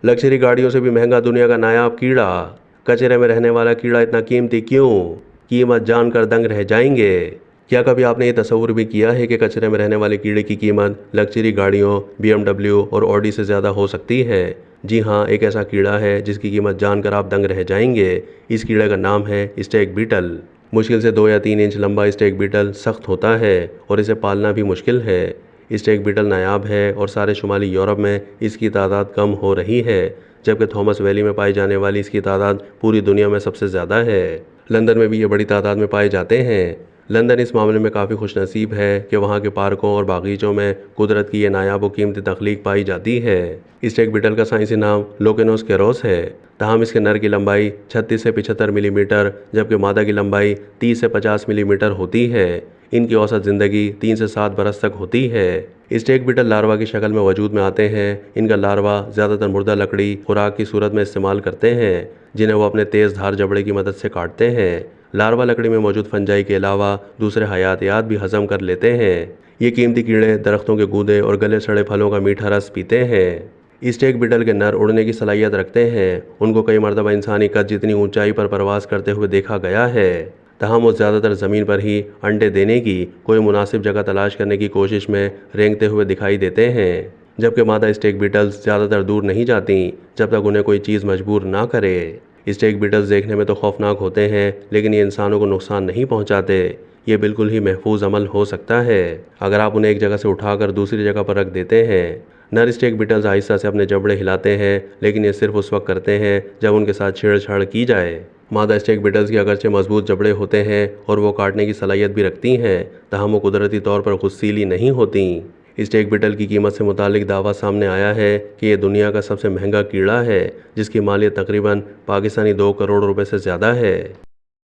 Luxury गाड़ियों से भी महंगा दुनिया का नायाब कीड़ा। कचरे में रहने वाला कीड़ा इतना कीमती क्यों? कीमत जानकर दंग रह जाएंगे। क्या कभी आपने ये तस्वुर भी किया है कि कचरे में रहने वाले कीड़े की कीमत लग्जरी गाड़ियों, BMW और ऑडी से ज़्यादा हो सकती है? जी हाँ, एक ऐसा कीड़ा है जिसकी कीमत जानकर आप दंग रह जाएंगे। इस कीड़े का नाम है स्टेक बीटल। मुश्किल से 2 या 3 इंच लंबा स्टेक बीटल सख्त होता है और इसे पालना भी मुश्किल है। स्टेक बीटल नायाब है और सारे शुमाली यूरोप में इसकी तादाद कम हो रही है, जबकि थॉमस वैली में पाई जाने वाली इसकी तादाद पूरी दुनिया में सबसे ज़्यादा है। लंदन में भी ये बड़ी तादाद में पाए जाते हैं। लंदन इस मामले में काफ़ी खुशनसीब है कि वहाँ के पार्कों और बागीचों में कुदरत की ये नायाब और कीमती तख्लीक पाई जाती है। स्टेक बीटल का साइंसी नाम लोकेनोस कैरोस है। तहम इसके नर की लंबाई 36 से 75 मिलीमीटर, जबकि मादा की लंबाई 30 से 50 मिलीमीटर होती है। इनकी औसत ज़िंदगी 3 से 7 बरस तक होती है। स्टेक बीटल लार्वा की शक्ल में वजूद में आते हैं। इनका लार्वा ज़्यादातर मुर्दा लकड़ी खुराक की सूरत में इस्तेमाल करते हैं, जिन्हें वो अपने तेज़ धार जबड़े की मदद से काटते हैं। लार्वा लकड़ी में मौजूद फंजाई के अलावा दूसरे हयातियात भी हजम कर लेते हैं। ये कीमती कीड़े दरख्तों के गूदे और गले सड़े फलों का मीठा रस पीते हैं। स्टेक बीटल के नर उड़ने की सलाहियत रखते हैं। उनको कई मरतबा इंसानी कद जितनी ऊंचाई पर परवास करते हुए देखा गया है। तहम वो ज़्यादातर ज़मीन पर ही अंडे देने की कोई मुनासिब जगह तलाश करने की कोशिश में रेंगते हुए दिखाई देते हैं, जबकि मादा स्टेक बीटल्स ज़्यादातर दूर नहीं जाती जब तक उन्हें कोई चीज़ मजबूर ना करे। स्टेक बीटल्स देखने में तो खौफनाक होते हैं, लेकिन ये इंसानों को नुकसान नहीं पहुंचाते। ये बिल्कुल ही महफूज अमल हो सकता है अगर आप उन्हें एक जगह से उठाकर दूसरी जगह पर रख देते हैं। नर स्टेक बीटल्स आहिस्ता से अपने जबड़े हिलाते हैं, लेकिन ये सिर्फ उस वक्त करते हैं जब उनके साथ छेड़छाड़ की जाए। मादा स्टेक बीटल्स की अगरचे मजबूत जबड़े होते हैं और वो काटने की सलाहियत भी रखती हैं, तहम वो कुदरती तौर पर गुस्सीली नहीं होती। स्टेक बीटल की कीमत से मुतालिक दावा सामने आया है कि ये दुनिया का सबसे महंगा कीड़ा है, जिसकी मालियत तकरीबन पाकिस्तानी 2 करोड़ रुपए से ज़्यादा है।